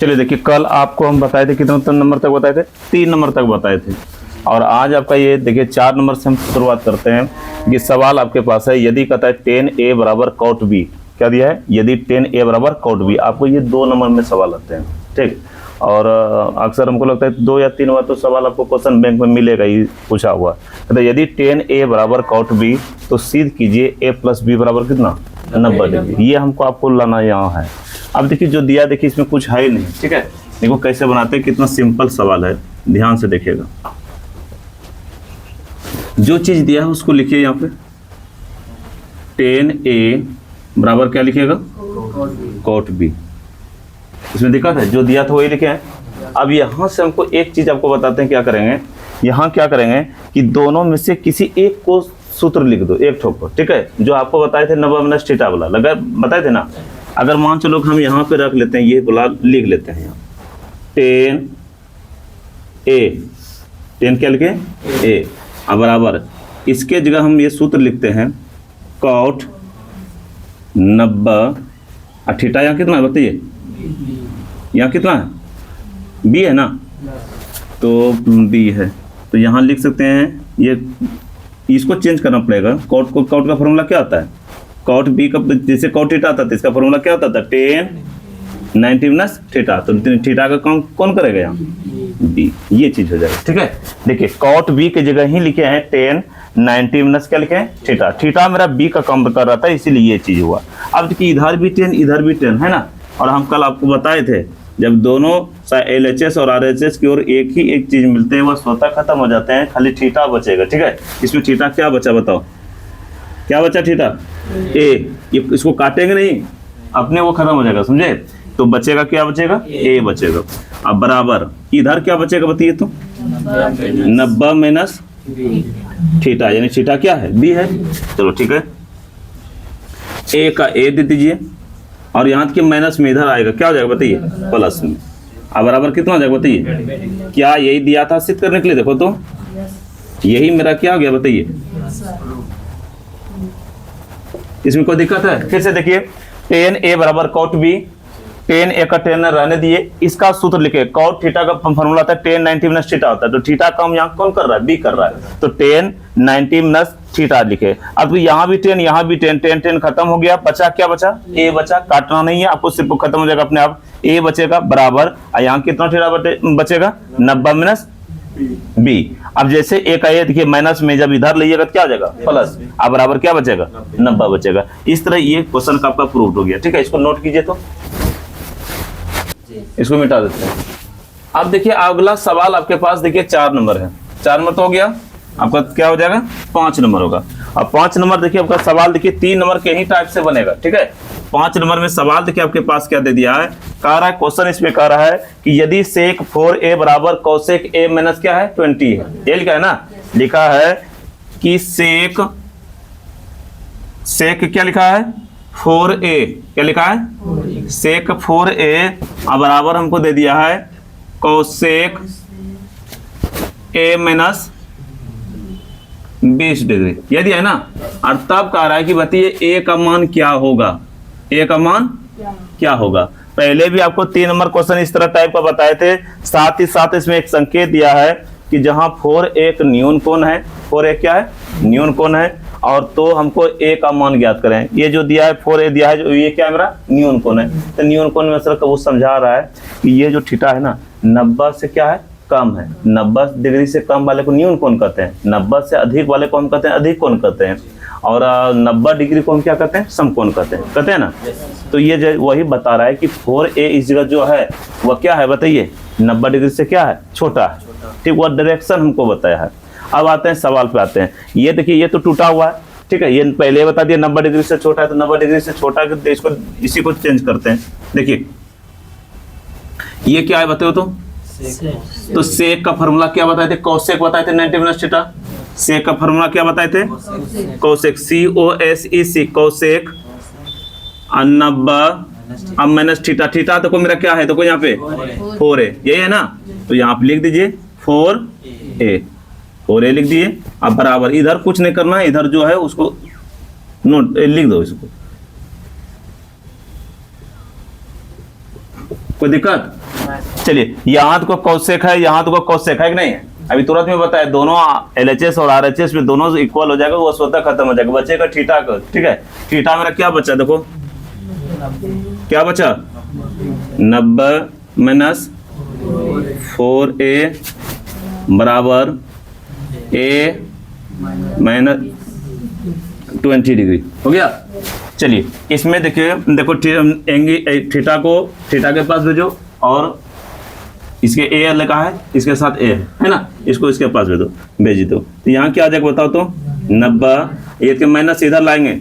चलिए देखिए, कल आपको हम बताए थे कितने नंबर तक बताए थे, 3 नंबर तक बताए थे। और आज आपका ये देखिए 4 नंबर से हम शुरुआत करते हैं। ये सवाल आपके पास है, यदि कहता है 10a बराबर कॉट बी, क्या दिया है, यदि 10a बराबर कॉट बी। आपको ये 2 नंबर में सवाल आते हैं, ठीक। और अक्सर हमको लगता है 2 या 3 बार तो सवाल आपको क्वेश्चन बैंक में मिलेगा ही पूछा हुआ। कहता है यदि 10a बराबर कॉट बी तो सिद्ध कीजिए a प्लस बी बराबर कितना, 90 डिग्री। ये हमको आपको लाना यहाँ है। अब देखिए जो दिया, देखिए इसमें कुछ है ही नहीं, ठीक है। देखो कैसे बनाते हैं, कितना सिंपल सवाल है, ध्यान से देखिएगा। जो चीज दिया है उसको लिखिए यहाँ पे, 10a बराबर क्या लिखिएगा, कॉट बी। इसमें दिक्कत है, जो दिया था वही लिखे हैं। अब यहाँ से हमको एक चीज आपको बताते हैं, क्या करेंगे यहाँ, क्या करेंगे कि दोनों में से किसी एक को सूत्र लिख दो, एक ठोक को, ठीक है। जो आपको बताए थे 90 माइनस थीटा वाला लगा बताए थे ना। अगर मान चलो हम यहाँ पे रख लेते हैं, ये बोला लिख लेते हैं यहाँ 10 क्या लिखे, a अब बराबर इसके जगह हम ये सूत्र लिखते हैं कॉट 90 और थीटा यहाँ कितना है बताइए, यहाँ कितना है, b है ना, तो b है। तो यहाँ लिख सकते हैं, ये इसको चेंज करना पड़ेगा। कॉट का फॉर्मूला क्या आता है, कॉट बी का जैसे कॉट थीटा आता था, इसका फॉर्मूला क्या होता था, 10 90 माइनस थीटा। तो थीटा का काम कौन करेगा यहाँ, बी। ये चीज हो जाएगा, ठीक है। देखिए कॉट बी के जगह ही लिखे हैं 10 90 माइनस क्या लिखे हैं, थीटा। थीटा मेरा बी का काम कर रहा था, इसीलिए ये चीज हुआ। अब देखिए इधर भी 10 इधर भी 10 है ना। और हम कल आपको बताए थे, जब दोनों LHS और RHS की ओर एक ही एक चीज मिलते हैं, वह स्वतः खत्म हो जाते हैं, खाली थीटा बचेगा, ठीक है। इसमें थीटा क्या बचा बताओ, क्या बचा थीटा, ए। ये इसको काटेंगे नहीं, अपने वो खत्म हो जाएगा, समझे। तो बचेगा क्या, बचेगा ए बचेगा। अब बराबर इधर क्या बचेगा बताइए, तो 90 माइनस थीटा, यानी थीटा क्या है, बी है। चलो ठीक है, ए का ए दे दीजिए, और यहाँ के माइनस में इधर आएगा, क्या हो जाएगा बताइए, प्लस में। अब बराबर कितना हो जाएगा बताइए, क्या यही दिया था सिद्ध करने के लिए, देखो तो यही मेरा क्या हो गया बताइए। इसमें कोई दिक्कत है, फिर से देखिए 10a बराबर कॉट बी, 10a का 10 रहने दिए, इसका सूत्र लिखे, कॉट थीटा का फॉर्मूला था 10 90 माइनस थीटा होता है। तो थीटा का हम यहाँ कौन कर रहा है, बी कर रहा है। तो 10 90 माइनस थीटा लिखे। अब यहाँ भी 10 यहाँ भी 10 10 10 खत्म हो गया, बचा क्या बचा, a बचा। काटना नहीं है आपको, सिर्फ खत्म हो जाएगा अपने आप, a बचेगा बराबर। यहाँ कितना थीटा बचेगा, 90 माइनस बी। अब जैसे एक आया, देखिए माइनस में जब इधर लीजिएगा तो क्या हो जाएगा, प्लस। अब बराबर क्या बचेगा, 90 बचेगा। इस तरह ये क्वेश्चन का आपका प्रूव हो गया, ठीक है। इसको नोट कीजिए, तो इसको मिटा देते हैं। अब देखिए अगला सवाल आपके पास, देखिए 4 नंबर है, 4 नंबर तो हो गया, आपका क्या हो जाएगा, 5 नंबर होगा। अब 5 नंबर देखिए आपका सवाल, देखिए 3 नंबर के ही टाइप से बनेगा, ठीक है। 5 नंबर में सवाल देखिए आपके पास क्या दे दिया है, कह रहा है क्वेश्चन इसमें कह रहा है कि यदि सेक 4a बराबर कोसेक a माइनस क्या है 20 है। ये लिखा है ना, लिखा है कि सेक क्या लिखा है 4a, क्या लिखा है सेक 4a बराबर हमको दे दिया है कोसेक a माइनस 20 डिग्री, ये दिया है ना। और तब कह रहा है कि बताइए a का मान क्या होगा, a का मान क्या होगा। पहले भी आपको 3 नंबर क्वेश्चन इस तरह टाइप का बताए थे, साथ ही साथ इसमें एक संकेत दिया है कि जहां 4 एक न्यून कोण है, 4 एक क्या है, न्यून कोण है, और तो हमको a का मान ज्ञात करें। ये जो दिया है 4a दिया है, जो ये क्या है मेरा न्यून कोण है। तो न्यून कोण में सर वो समझा रहा है कि ये जो थीटा है ना 90 से क्या है, कम है। 90 डिग्री से कम वाले को न्यून कोण कहते हैं, 90 से अधिक वाले को हम कहते हैं अधिक कोण कहते हैं, और 90 डिग्री को हम क्या कहते हैं, समकोण कहते हैं ना। तो ये वही बता रहा है कि 4a इस जगह जो है वह क्या है बताइए, 90 डिग्री से क्या है, छोटा है, ठीक। वह डायरेक्शन हमको बताया है। अब आते हैं सवाल पे आते हैं। ये देखिए ये तो टूटा हुआ है, ठीक है। ये पहले बता दिया 90 डिग्री से छोटा है, तो 90 डिग्री से छोटा है, इसको इसी को चेंज करते हैं। देखिए ये क्या है बताओ, तो सेक का फॉर्मूला क्या बताए थे, कोसेक बताए थे 90 माइनस थीटा। सेक का फॉर्मूला क्या बताए थे, कोसेक, COSEC, कोसेक 90 अब माइनस थीटा। थीटा तो को मेरा क्या है, तो को यहाँ पे 4a, यही है ना। तो यहाँ पे लिख दीजिए 4a लिख दिए। अब बराबर इधर कुछ नहीं करना है, इधर जो है उसको नोट लिख दो, इसको कोई दिक्कत चलिए यहाँ तो कौशिक है, यहाँ तो कौशिक है कि नहीं है, अभी तुरंत में बताया दोनों LHS और RHS में दोनों इक्वल हो जाएगा, वो स्वतः खत्म हो जाएगा, बचेगा थीटा का। ठीक है, थीटा मेरा क्या बचा, देखो क्या बचा, 90 माइनस 4a बराबर a माइनस 20 डिग्री हो गया। चलिए इसमें देखिए, देखो थीटा को थीटा के पास भेजो और इसके ए लिखा है, इसके साथ ए है ना, इसको इसके पास भेज दो। तो यहाँ क्या आ जाएगा बताओ तो, 90, ये के माइनस इधर लाएंगे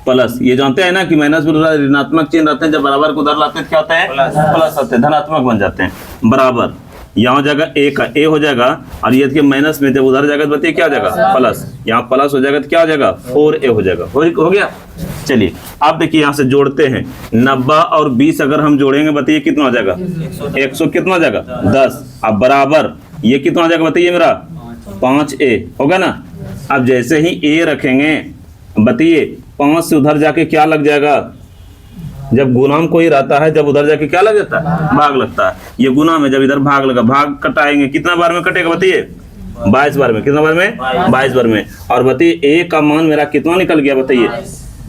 प्लस, ये जानते हैं ना कि माइनस में ऋणात्मक चिन्ह रहते हैं, जब बराबर को उधर लाते हैं क्या होता है, प्लस होते हैं, धनात्मक बन जाते हैं, बराबर यहाँ हो जाएगा ए का ए हो जाएगा, और ये के माइनस में जब उधर जाएगा तो बताइए क्या हो जाएगा, प्लस, यहाँ प्लस हो जाएगा तो क्या हो जाएगा 4a हो जाएगा, हो गया। चलिए अब देखिए यहाँ से जोड़ते हैं, 90 और 20 अगर हम जोड़ेंगे बताइए कितना हो जाएगा, 100 कितना हो जाएगा 10, अब बराबर ये कितना हो जाएगा बताइए मेरा 5a होगा ना। अब जैसे ही a रखेंगे बताइए 5 से उधर जाके क्या लग जाएगा, जब गुणांक कोई रहता है जब उधर जाके क्या लग जाता है, भाग लगता है, ये गुना में जब इधर भाग लगा, भाग कटाएंगे कितना बार में कटेगा बताइए, 22 बार में, कितना बार में 22 बार में, और बताइए a का मान मेरा कितना निकल गया बताइए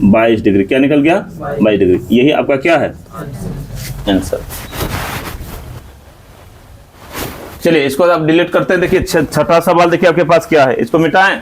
22 डिग्री, क्या निकल गया 22 डिग्री, यही आपका क्या है आंसर। चलिए इसको आप डिलीट करते हैं, देखिए छठा सवाल देखिए आपके पास क्या है, इसको मिटाएं,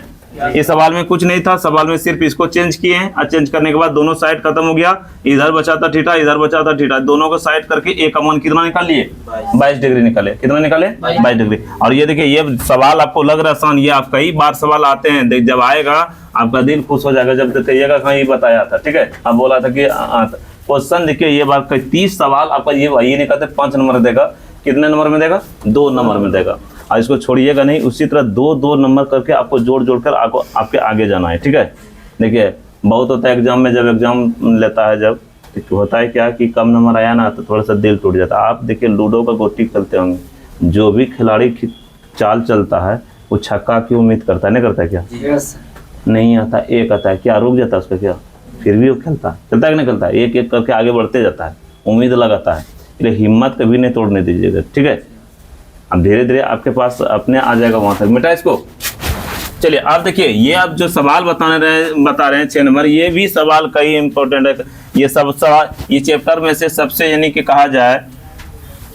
इस सवाल में कुछ नहीं था, सवाल में सिर्फ इसको चेंज किए हैं, और चेंज करने के बाद दोनों साइड खत्म हो गया, इधर बचा था थीटा, इधर बचा था थीटा, दोनों को साइड करके ए का मान कितना निकाल लिए 22 डिग्री निकाले, कितना निकाले 22 डिग्री। और ये देखिए ये सवाल आपको लग रहा है आसान, ये आप कई बार सवाल आते हैं, देख जब आएगा आपका दिल खुश हो जाएगा, जब कहिएगा कहीं बताया था। ठीक है, अब बोला था कि क्वेश्चन देखिए ये बात 30 सवाल आपका ये नहीं कहते 5 नंबर देगा, कितने नंबर में देगा 2 नंबर में देगा, और इसको छोड़िएगा नहीं, उसी तरह 2 नंबर करके आपको जोड़ कर आपको आपके आगे जाना है। ठीक है, देखिए बहुत होता है एग्जाम में, जब एग्जाम लेता है जब तो होता है क्या कि कम नंबर आया ना तो थोड़ा सा दिल टूट जाता है। आप देखिए लूडो का गोटी खेलते होंगे, जो भी खिलाड़ी चाल चलता है वो छक्का की उम्मीद करता है, नहीं करता है क्या, नहीं आता एक आता है क्या, रुक जाता है उसका क्या, फिर भी वो खेलता है कि नहीं खेलता है, एक एक करके आगे बढ़ते जाता है, उम्मीद लगाता है, इसलिए हिम्मत कभी नहीं तोड़ने दीजिएगा। ठीक है, अब धीरे धीरे आपके पास अपने आ जाएगा वहां तक, मिटा इसको। चलिए आप देखिए ये आप जो सवाल बता रहे हैं 6 नंबर, ये भी सवाल कई इंपॉर्टेंट है, ये सब सवाल ये चैप्टर में से सबसे यानी कि कहा जाए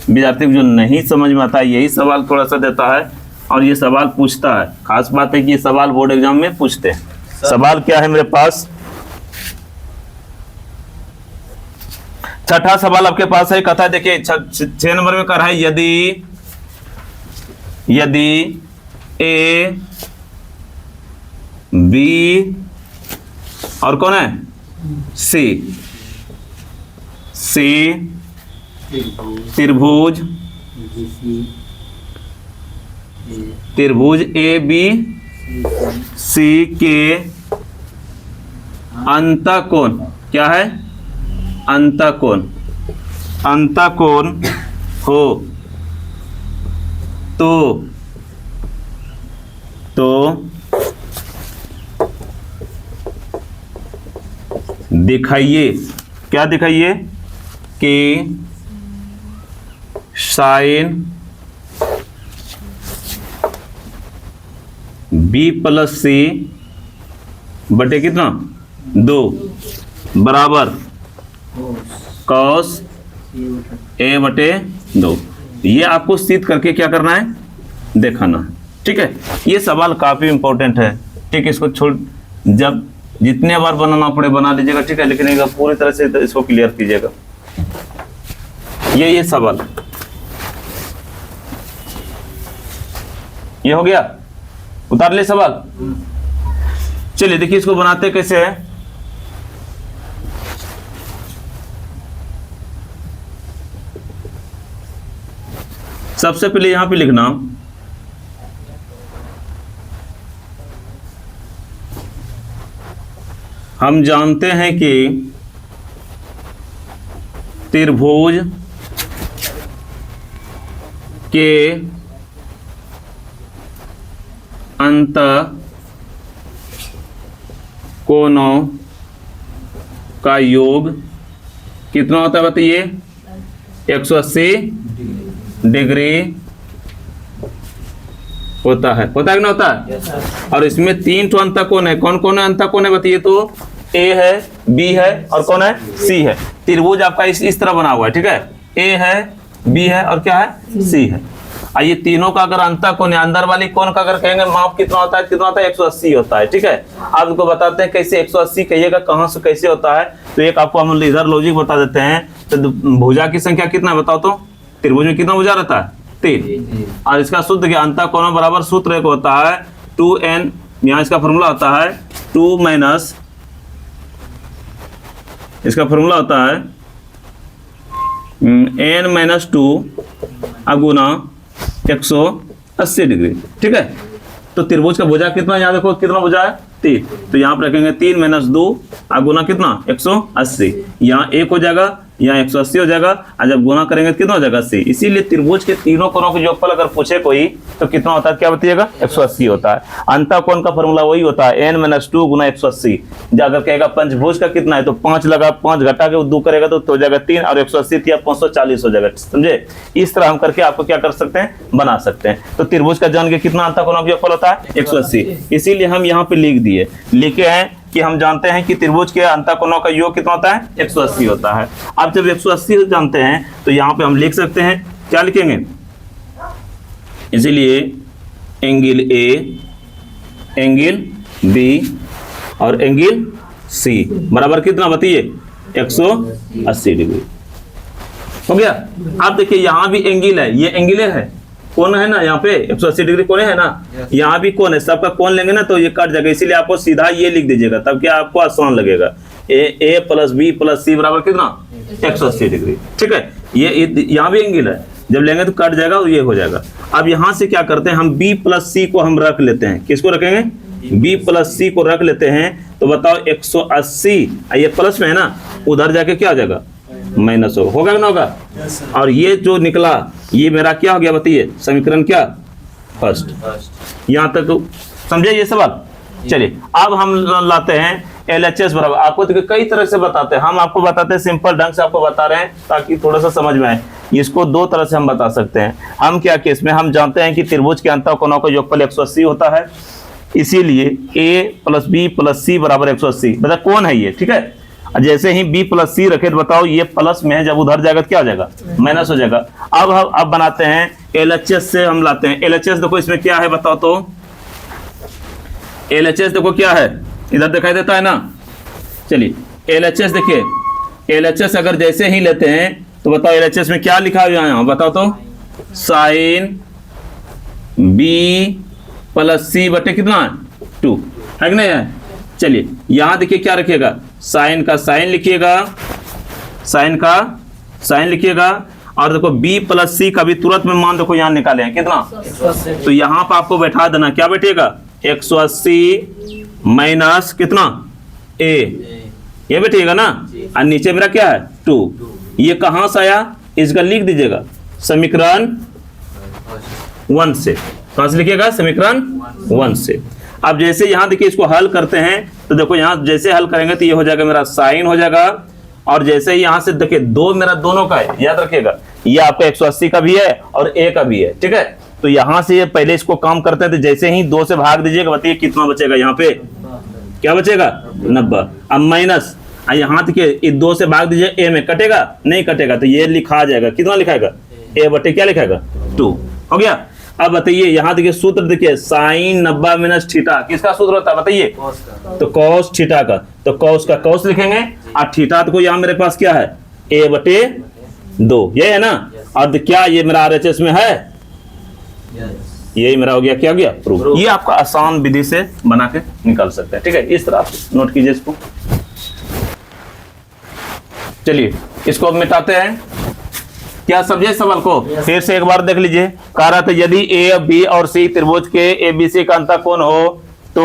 विद्यार्थी को जो नहीं समझ में आता है यही सवाल थोड़ा सा देता है, और ये सवाल पूछता है। खास बात है कि ये सवाल बोर्ड एग्जाम में पूछते हैं। सवाल क्या है मेरे पास, छठा सवाल आपके पास है, कथा देखिए 6 नंबर में कर रहा है, यदि ए बी और कौन है सी त्रिभुज ए बी सी के अंतःकोण क्या है, अंतःकोण हो तो दिखाइए, क्या दिखाइए कि साइन बी प्लस सी बटे कितना 2 बराबर कॉस ए बटे 2। ये आपको सिद्ध करके क्या करना है, दिखाना। ठीक है, ये सवाल काफी इंपॉर्टेंट है। ठीक है, इसको छोड़, जब जितने बार बनाना पड़े बना लीजिएगा। ठीक है, लेकिन एक पूरी तरह से इसको क्लियर कीजिएगा। ये सवाल ये हो गया, उतार ले सवाल। चलिए देखिए इसको बनाते कैसे है। सबसे पहले यहां पे लिखना हम जानते हैं कि त्रिभुज के अंतःकोणों का योग कितना होता है बताइए, 180 डिग्री होता है कि ना होता है। और इसमें 3 तो अंतःकोण है। कौन कौन है अंतःकोण है बताइए तो? ए है, बी है और कौन है? सी है। त्रिभुज आपका इस तरह बना हुआ है, ठीक है। ए है, बी है और क्या है? सी है। और ये तीनों का अगर अंतःकोण है, अंदर वाली कोण का अगर कहेंगे माप कितना होता है, कितना होता है? 180 होता है, ठीक है। आप इनको बताते हैं कैसे 180 कहिएगा, कहाँ से कैसे होता है। तो एक आपको हम इधर लॉजिक बता देते हैं। तो भुजा की संख्या कितना बताओ तो? त्रिभुज में कितना भुजा रहता है? 3। और इसका सूत्र क्या? अंतःकोण बराबर सूत्र एक होता है 2n, यहाँ इसका फॉर्मूला होता है 2 माइनस, इसका फॉर्मूला होता है n-2 अगुना 180 डिग्री, ठीक है। तो त्रिभुज का भुजा कितना, यहाँ देखो कितना भुजा है? 3। तो यहाँ पर रखेंगे 3 माइनस 2 अगुना कितना? 180। यहाँ 1 हो जाएगा, यहाँ 180 हो जाएगा। और जब गुना करेंगे तो कितना हो जाएगा? 80। इसीलिए त्रिभुज के तीनों कोणों के योगफल अगर पूछे कोई तो कितना होता है, क्या बताइएगा? 180 होता है। अंतःकोण का फॉर्मूला वही होता है n-2 गुना 180। जब अगर कहेगा पंचभुज का कितना है तो 5 लगा, 5 घटा के 2 करेगा तो हो जाएगा 3 और 180 या 540 हो जाएगा, समझे। इस तरह हम करके आपको क्या कर सकते हैं, बना सकते हैं। तो त्रिभुज का जान के कितना अंतःकोणों का योगफल होता है? 180। इसीलिए हम यहाँ पे लिख दिए, लिखे हैं कि हम जानते हैं कि त्रिभुज के अंतःकोणों का योग कितना होता है? 180 होता है। अब जब 180 जानते हैं तो यहाँ पे हम लिख सकते हैं, क्या लिखेंगे? इसीलिए एंगल ए, एंगल बी और एंगल सी बराबर कितना बताइए? 180 डिग्री। हो गया। अब देखिए यहाँ भी एंगल है, ये एंगल है, कोण है ना, यहाँ पे 180 डिग्री कोण है ना, यहाँ भी कोण है। सबका कोण लेंगे ना तो ये कट जाएगा, इसीलिए आपको सीधा ये लिख दीजिएगा, तब क्या आपको आसान लगेगा। ए प्लस बी प्लस सी बराबर कितना? 180 डिग्री, ठीक है। ये यहाँ भी एंगल है, जब लेंगे तो कट जाएगा और ये हो जाएगा। अब यहाँ से क्या करते हैं, हम बी प्लस सी को हम रख लेते हैं। किसको रखेंगे? बी प्लस सी को रख लेते हैं। तो बताओ 180, ये प्लस में है ना, उधर जाके क्या आ जाएगा? माइनस होगा ना होगा। और ये जो निकला ये मेरा क्या हो गया बताइए? समीकरण क्या? फर्स्ट। यहाँ तक समझे ये सवाल? चलिए अब हम लाते हैं LHS बराबर। आपको तो कई तरह से बताते हैं, हम आपको बताते हैं सिंपल ढंग से आपको बता रहे हैं ताकि थोड़ा सा समझ में आए। इसको 2 तरह से हम बता सकते हैं। हम क्या केस में हम जानते हैं कि त्रिभुज के अंतःकोणों का योगफल 180 होता है, इसीलिए a प्लस बी प्लस सी बराबर 180। मतलब कौन है ये, ठीक है। जैसे ही b प्लस सी रखे तो बताओ ये प्लस में है, जब उधर जाएगा तो क्या हो जाएगा? माइनस हो जाएगा। अब बनाते हैं LHS से हम लाते हैं। LHS देखो इसमें क्या है बताओ तो? LHS देखो क्या है, इधर दिखाई देता है ना। चलिए LHS देखिए, LHS अगर जैसे ही लेते हैं तो बताओ LHS में क्या लिखा हुआ है यहाँ बताओ तो? साइन b प्लस सी बटे कितना? 2 है कि नहीं है। चलिए यहाँ देखिए क्या रखिएगा, साइन का साइन लिखिएगा, साइन का साइन लिखिएगा। और देखो b प्लस सी का भी तुरंत में मान देखो यहाँ निकाले हैं कितना, तो यहाँ पर आपको बैठा देना, क्या बैठेगा? 180 माइनस कितना? a, ये बैठेगा ना। और नीचे मेरा क्या है? 2। ये कहाँ से आया, इसका लिख दीजिएगा समीकरण 1 से। कहाँ से लिखिएगा? समीकरण 1 से। अब जैसे यहाँ देखिए इसको हल करते हैं तो देखो यहाँ जैसे हल करेंगे तो ये हो जाएगा मेरा साइन हो जाएगा। और जैसे ही यहाँ से देखिए 2 मेरा दोनों का है, याद रखिएगा ये आपका 180 का भी है और a का भी है, ठीक है। तो यहाँ से ये पहले इसको काम करते हैं तो जैसे ही 2 से भाग दीजिएगा, बताइए कितना बचेगा? यहाँ पे क्या बचेगा? 90। अब माइनस यहाँ देखिए 2 से भाग दीजिए, a में कटेगा नहीं कटेगा, तो ये लिखा जाएगा, कितना लिखाएगा? a बटे क्या लिखाएगा? 2। हो गया। अब बताइए यहाँ देखिए सूत्र देखिए, साइन 90 माइनस थीटा किसका सूत्र होता है बताइए? तो कॉस थीटा का। तो कॉस का कॉस लिखेंगे और थीटा तो यहाँ मेरे पास क्या है? a बटे 2, ये है ना। और क्या ये मेरा RHS में है? यही मेरा हो गया, क्या हो गया? प्रूफ। ये आपका आसान विधि से बना के निकाल सकते हैं, ठीक है। इस तरह आप नोट कीजिए इसको। चलिए इसको अब मिटाते हैं। क्या समझे सवाल को? फिर से एक बार देख लीजिए। कह रहा था यदि ए, बी और सी त्रिभुज के ABC का अंतःकोण हो तो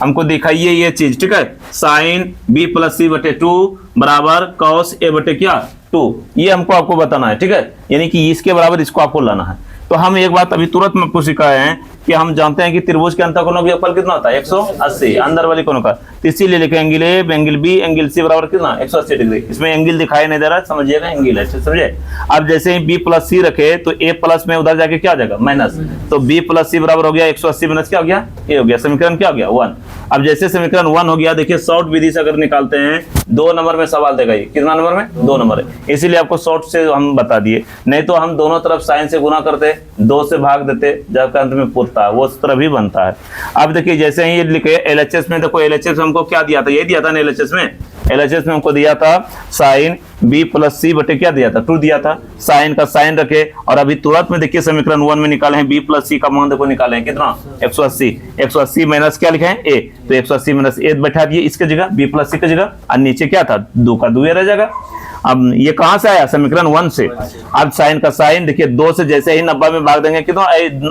हमको दिखाइए ये चीज, ठीक है। साइन b प्लस सी बटे 2 बराबर कॉस a बटे क्या? 2। ये हमको आपको बताना है, ठीक है। यानी कि इसके बराबर इसको आपको लाना है। तो हम एक बात अभी तुरंत में आपको सिखाए हैं कि हम जानते हैं कि त्रिभुज के अंतःकोणों का योगफल कितना होता है 180 अंदर वाले कोणों का, तो इसीलिए लिखे angle A, angle B, angle C बराबर कितना 180 डिग्री। इसमें एंगल दिखाई नहीं दे रहा है, समझिएगा एंगल है, समझे। अब जैसे ही बी प्लस सी रखे तो ए प्लस में उधर जाके क्या हो जाएगा माइनस, तो बी प्लस सी बराबर हो गया 180 माइनस क्या हो गया ए हो गया, समीकरण क्या हो गया 1। अब जैसे समीकरण 1 हो गया, देखिए शॉर्ट विधि से अगर निकालते हैं 2 नंबर में सवाल देगा, ये कितना नंबर में 2 नंबर है, इसीलिए आपको शॉर्ट से हम बता दिए, नहीं तो हम दोनों तरफ साइन से गुना करते 2 से भाग देते जब अंत में पूरता है वो उस तरह भी बनता है। अब देखिए जैसे ही ये लिखे एलएचएस में, देखो एलएचएस में हमको क्या दिया था, ये दिया था ना एलएचएस में, एलएचएस में हमको दिया था साइन बी प्लस सी बटे क्या दिया था 2 दिया था, साइन का साइन रखे और अभी तुरंत में देखिए समीकरण 1 में निकाले हैं बी प्लस सी का मान देखो निकाले हैं कितना 180 माइनस क्या लिखे हैं ए, तो 180 माइनस ए बैठा दिए इसके जगह बी प्लस सी की जगह, और नीचे क्या था 2 का 2 रह जाएगा। अब ये कहां से आया समीकरण 1 से। अब साइन का साइन देखिए 2 से जैसे ही 90 में भाग देंगे कितना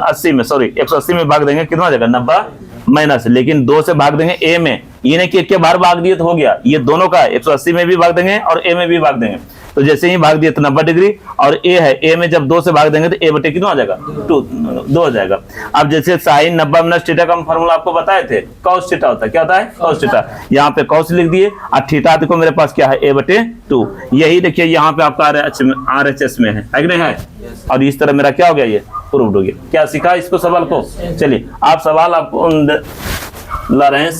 80 में, सॉरी 180 में भाग देंगे कितना हो जाएगा 90 माइनस, लेकिन 2 से भाग देंगे ए में, ये नहीं कि एक के बार भाग दिए तो हो गया, ये दोनों का 180 में भी भाग देंगे और ए में भी भाग देंगे, तो जैसे ही भाग दिए तो 90 डिग्री और ए है, ए में जब 2 से भाग देंगे तो ए बटे कितना हो जाएगा 2 हो जाएगा। अब जैसे साइन 90 माइनस थीटा का हम फॉर्मूला आपको बताए थे, कॉस थीटा होता है, क्या होता है कॉस थीटा, यहाँ पे कॉस लिख दिए और थीटा देखो मेरे पास क्या है ए बटे 2, यही देखिए यहाँ पे आपका RHS में है कि नहीं है, और इस तरह मेरा क्या हो गया ये प्रूव्ड हो गया। क्या सीखा इसको सवाल को, चलिए आप सवाल आपको ला रहे हैं,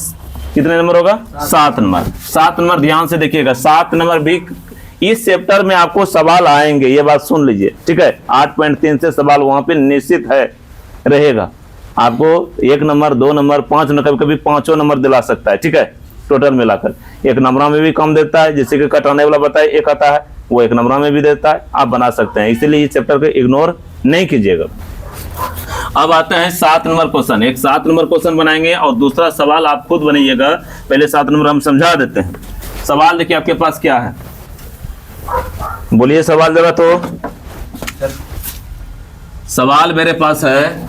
कितने नंबर होगा 7 नंबर, 7 नंबर ध्यान से देखिएगा, 7 नंबर भी इस चैप्टर में आपको सवाल आएंगे, ये बात सुन लीजिए ठीक है। 8.3 से सवाल वहां पे निश्चित है रहेगा, आपको 1 नंबर 2 नंबर 5 नंबर कभी कभी 5 नंबर दिला सकता है ठीक है, टोटल मिलाकर 1 नंबर में भी कम देता है, जैसे कि कटाने वाला बताए 1 आता है वो 1 नंबर में भी देता है, आप बना सकते हैं, इसीलिए इस चैप्टर को इग्नोर नहीं कीजिएगा। अब आते हैं 7 नंबर क्वेश्चन, एक 7 नंबर क्वेश्चन बनाएंगे और दूसरा सवाल आप खुद बनाइएगा, पहले 7 नंबर हम समझा देते हैं। सवाल देखिए आपके पास क्या है, बोलिए सवाल जरा, तो सवाल मेरे पास है,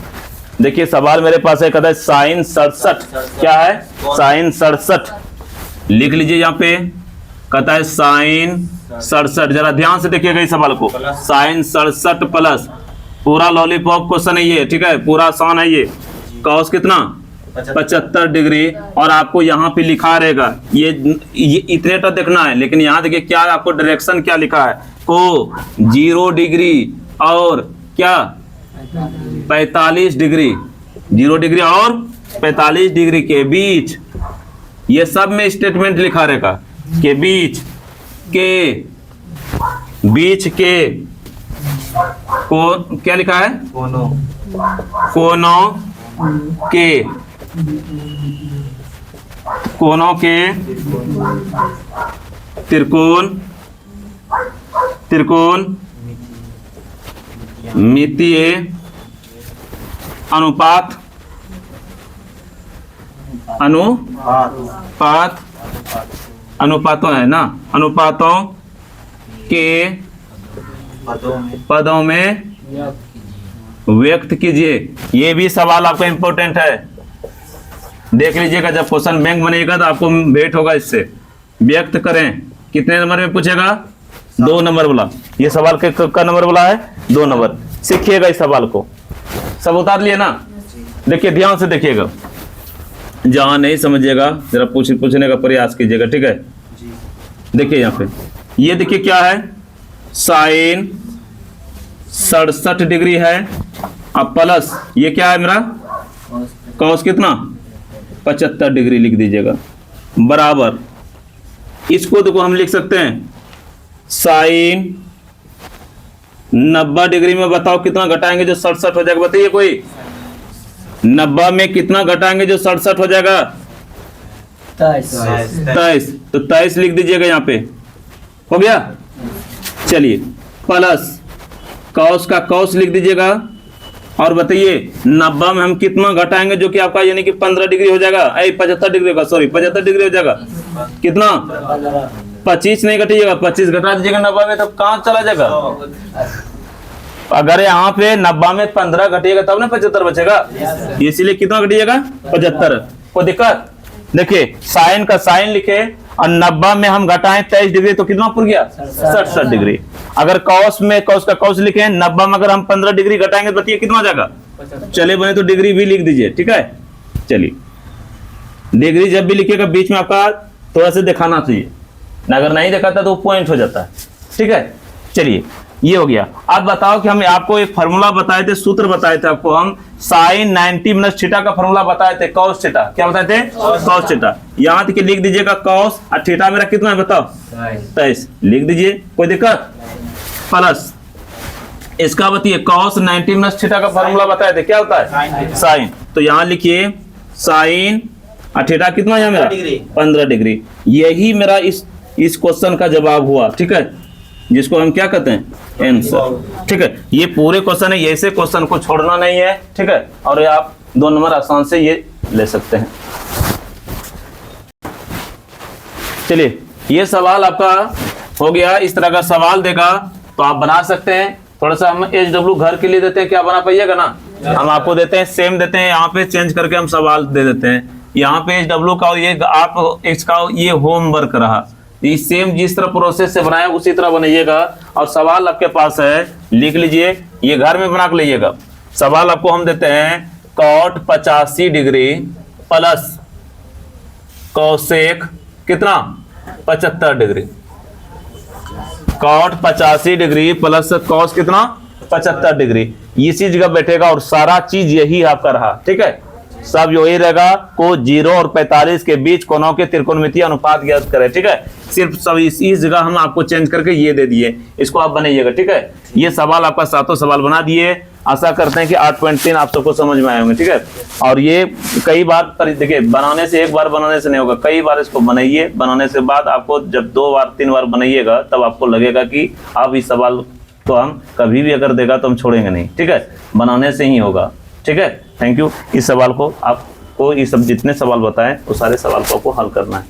देखिए सवाल मेरे पास है, कहता है साइन 67, क्या है साइन 67, लिख लीजिए यहाँ पे, कहता है साइन 67, जरा ध्यान से देखिएगा इस सवाल को, साइन 67 प्लस पूरा लॉलीपॉप क्वेश्चन है ये ठीक है, पूरा आसान है ये, कॉस कितना 75 डिग्री, और आपको यहाँ पे लिखा रहेगा ये इतने तक देखना है, लेकिन यहाँ देखिए क्या आपको डायरेक्शन क्या लिखा है, को 0 डिग्री और क्या 45 डिग्री, 0 डिग्री और 45 डिग्री के बीच, ये सब में स्टेटमेंट लिखा रहेगा के बीच के को क्या लिखा है कोनों के त्रिकोण मितीय अनुपातों है ना, अनुपातों के पदों में व्यक्त कीजिए। ये भी सवाल आपका इंपॉर्टेंट है, देख लीजिएगा, जब क्वेश्चन बैंक बनेगा तो आपको भेंट होगा इससे, व्यक्त करें, कितने नंबर में पूछेगा 2 नंबर वाला, ये सवाल का नंबर वाला है 2 नंबर, सीखिएगा इस सवाल को, सब उतार लिए ना, देखिए ध्यान से देखिएगा, जहां नहीं समझिएगा जरा पूछने का प्रयास कीजिएगा ठीक है। देखिए यहाँ पे ये देखिए क्या है, साइन 67 डिग्री है, अब प्लस ये क्या है मेरा कॉस कितना 75 डिग्री लिख दीजिएगा, बराबर इसको देखो हम लिख सकते हैं साइन 90 डिग्री में बताओ कितना घटाएंगे जो 67 हो जाएगा, बताइए कोई 90 में कितना घटाएंगे जो 67 हो जाएगा 23, तो 23 लिख दीजिएगा यहाँ पे, हो गया। चलिए प्लस कॉस का कॉस लिख दीजिएगा, और बताइए 90 में हम कितना घटाएंगे जो कि आपका यानी कि 15 डिग्री हो जाएगा, 75 डिग्री होगा, सॉरी 75 डिग्री हो जाएगा, कितना 25 नहीं घटाइएगा, 25 घटा दीजिएगा 90 में, तो कहाँ चला जाएगा, अगर यहाँ पे 90 में 15 घटिएगा तब ना 75 बचेगा, इसीलिए कितना घटिएगा 75, कोई दिक्कत। देखिए साइन का साइन लिखे और 90 में हम घटाएं 23 डिग्री तो कितना पूर गया 67 डिग्री, अगर कॉस में कॉस का कॉस लिखे 90 में अगर हम 15 डिग्री घटाएंगे तो बताइए कितना हो जाएगा चले बने तो डिग्री भी लिख दीजिए, ठीक है। चलिए, डिग्री जब भी लिखिएगा बीच में आपका थोड़ा सा दिखाना चाहिए, अगर नहीं दिखाता तो पॉइंट हो जाता है, ठीक है। चलिए, ये हो गया। अब बताओ कि हम आपको एक फार्मूला बताए थे, सूत्र बताए थे आपको, हम साइन 90 माइनस थीटा का फार्मूला बताए थे, कॉस थीटा। क्या बताए थे? Cos theta. यहाँ तक लिख दीजिएगा कॉस, और थीटा मेरा कितना है बताओ? 23। लिख दीजिए, कोई दिक्कत? प्लस इसका बताइए कॉस 90 माइनस थीटा का फार्मूला बताए थे, क्या होता है? साइन। तो यहाँ लिखिए साइन, और थीटा कितना है मेरा? 15 डिग्री। यही मेरा इस क्वेश्चन का जवाब हुआ, ठीक है, जिसको हम क्या कहते हैं? आंसर, ठीक है। ये पूरे क्वेश्चन है, ऐसे क्वेश्चन को छोड़ना नहीं है, ठीक है। और ये आप 2 नंबर आसान से ये ले सकते हैं। चलिए, ये सवाल आपका हो गया। इस तरह का सवाल देगा तो आप बना सकते हैं। थोड़ा सा हम HW घर के लिए देते हैं, क्या बना पाइएगा ना? हम आपको देते हैं, सेम देते हैं, यहाँ पे चेंज करके हम सवाल दे देते हैं। यहाँ पे HW का ये आप इसका ये होमवर्क रहा, ये सेम जिस तरह प्रोसेस से बनाया उसी तरह बनाइएगा। और सवाल आपके पास है, लिख लीजिए, ये घर में बना के लीजिएगा। सवाल आपको हम देते हैं कॉट 85 डिग्री प्लस कॉसेक कितना? 75 degree. Cot 85 degree plus cos कितना? 75 डिग्री। इसी जगह बैठेगा और सारा चीज यही आपका रहा, ठीक है। सब यही रहेगा, को 0 और 45 के बीच कोणों के त्रिकोणमितीय अनुपात ज्ञात करें, ठीक है। सिर्फ सब इस जगह हम आपको चेंज करके ये दे दिए, इसको आप बनाइएगा, ठीक है। ये सवाल आपका 7 सवाल बना दिए। आशा करते हैं कि 8.3 आप सबको समझ में आए होंगे, ठीक है। और ये कई बार देखिए, बनाने से एक बार बनाने से नहीं होगा, कई बार इसको बनाइए। बनाने से बाद आपको जब 2 बार 3 बार बनाइएगा तब आपको लगेगा कि अब इस सवाल तो हम कभी भी अगर देगा तो हम छोड़ेंगे नहीं, ठीक है। बनाने से ही होगा, ठीक है। Thank you. इस सवाल को आपको, ये सब जितने सवाल बताएं वो सारे सवाल को आपको हल करना है।